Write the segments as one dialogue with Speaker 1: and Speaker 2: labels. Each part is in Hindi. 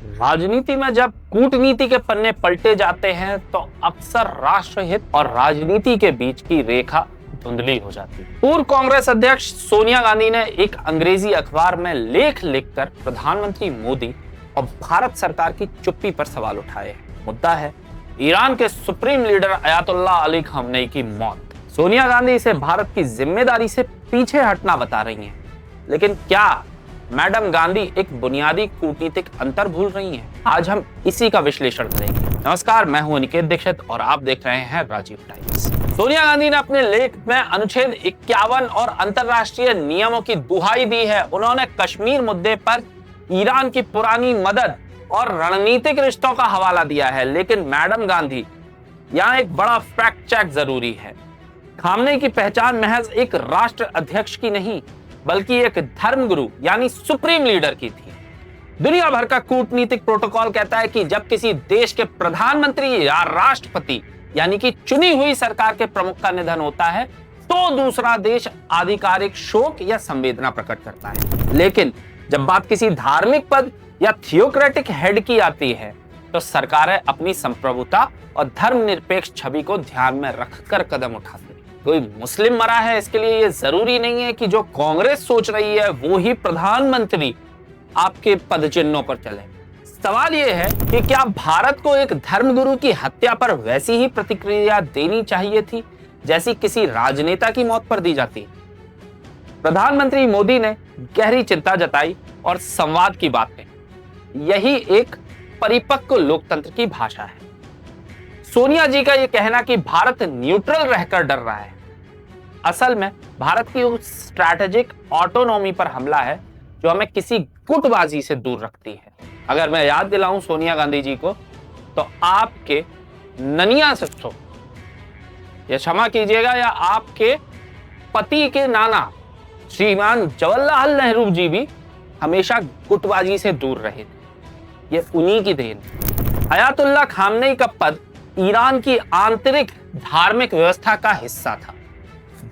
Speaker 1: राजनीति में जब कूटनीति के पन्ने पलटे जाते हैं तो अक्सर राष्ट्रहित और राजनीति के बीच की रेखा धुंधली हो जाती है। पूर्व कांग्रेस अध्यक्ष सोनिया गांधी ने एक अंग्रेजी अखबार में लेख लिखकर प्रधानमंत्री मोदी और भारत सरकार की चुप्पी पर सवाल उठाए। मुद्दा है ईरान के सुप्रीम लीडर अयातुल्लाह अली खamenei की मौत। सोनिया गांधी इसे भारत की जिम्मेदारी से पीछे हटना बता रही हैं, लेकिन क्या मैडम गांधी एक बुनियादी कूटनीतिक अंतर भूल रही हैं? आज हम इसी का विश्लेषण करेंगे। नमस्कार, मैं हूं अनिकेत दीक्षित और आप देख रहे हैं राजीव टाइम्स। सोनिया गांधी ने अपने लेख में अनुच्छेद 51 और अंतरराष्ट्रीय नियमों की दुहाई दी है। उन्होंने कश्मीर मुद्दे पर ईरान की पुरानी मदद और रणनीतिक रिश्तों का हवाला दिया है, लेकिन मैडम गांधी, यहाँ एक बड़ा फैक्ट चेक जरूरी है। खamenei की पहचान महज एक राष्ट्र अध्यक्ष की नहीं बल्कि एक धर्मगुरु यानी सुप्रीम लीडर की थी। दुनिया भर का कूटनीतिक प्रोटोकॉल कहता है कि जब किसी देश के प्रधानमंत्री या राष्ट्रपति यानी कि चुनी हुई सरकार के प्रमुख का निधन होता है तो दूसरा देश आधिकारिक शोक या संवेदना प्रकट करता है। लेकिन जब बात किसी धार्मिक पद या थियोक्रेटिक हेड की आती है तो सरकारें अपनी संप्रभुता और धर्मनिरपेक्ष छवि को ध्यान में रखकर कदम उठाती है। कोई मुस्लिम मरा है इसके लिए ये जरूरी नहीं है कि जो कांग्रेस सोच रही है वो ही प्रधानमंत्री आपके पद चिन्हों पर चले। सवाल ये है कि क्या भारत को एक धर्मगुरु की हत्या पर वैसी ही प्रतिक्रिया देनी चाहिए थी जैसी किसी राजनेता की मौत पर दी जाती? प्रधानमंत्री मोदी ने गहरी चिंता जताई और संवाद की बात कही। यही एक परिपक्व लोकतंत्र की भाषा है। सोनिया जी का यह कहना कि भारत न्यूट्रल रहकर डर रहा है, असल में भारत की उस स्ट्रैटेजिक ऑटोनॉमी पर हमला है जो हमें किसी गुटबाजी से दूर रखती है। अगर मैं याद दिलाऊं सोनिया गांधी जी को, तो आपके ननिया ससुर, या क्षमा कीजिएगा, या आपके पति के नाना श्रीमान जवाहरलाल नेहरू जी भी हमेशा गुटबाजी से दूर रहे थे। ये उन्हीं की देन है। अयातुल्लाह खamenei का पद ईरान की आंतरिक धार्मिक व्यवस्था का हिस्सा था।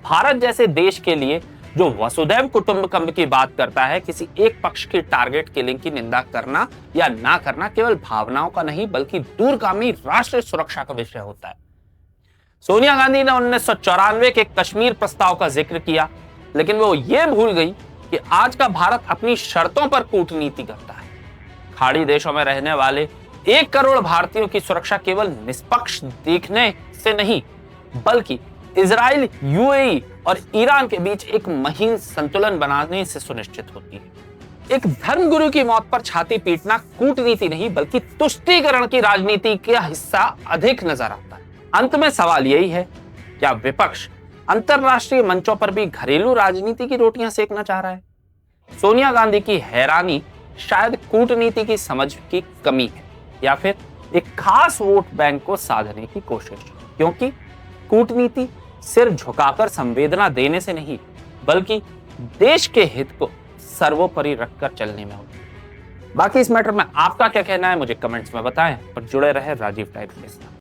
Speaker 1: भारत जैसे देश के लिए जो वसुधैव कुटुंबकम की बात करता है, किसी एक पक्ष की टारगेट किलिंग की निंदा करना या ना करना केवल भावनाओं का नहीं बल्कि दूरगामी राष्ट्रीय सुरक्षा का विषय होता है। सोनिया गांधी ने 1994 के कश्मीर प्रस्ताव का जिक्र किया, लेकिन वो ये भूल गई कि आज का भारत अपनी शर्तों पर कूटनीति करता है। खाड़ी देशों में रहने वाले 1 करोड़ भारतीयों की सुरक्षा केवल निष्पक्ष देखने से नहीं बल्कि इजराइल, यूएई और ईरान के बीच एक महीन संतुलन बनाने से सुनिश्चित होती है। एक धर्मगुरु की मौत पर छाती पीटना कूटनीति नहीं बल्कि तुष्टीकरण की राजनीति का हिस्सा अधिक नजर आता है। अंत में सवाल यही है, क्या विपक्ष अंतरराष्ट्रीय मंचों पर भी घरेलू राजनीति की रोटियां सेकना चाह रहा है? सोनिया गांधी की हैरानी शायद कूटनीति की समझ की कमी है या फिर एक खास वोट बैंक को साधने की कोशिश, क्योंकि कूटनीति सिर झुकाकर संवेदना देने से नहीं बल्कि देश के हित को सर्वोपरि रखकर चलने में होती है। बाकी इस मैटर में आपका क्या कहना है मुझे कमेंट्स में बताएं और जुड़े रहे राजीव टाइम्स के साथ।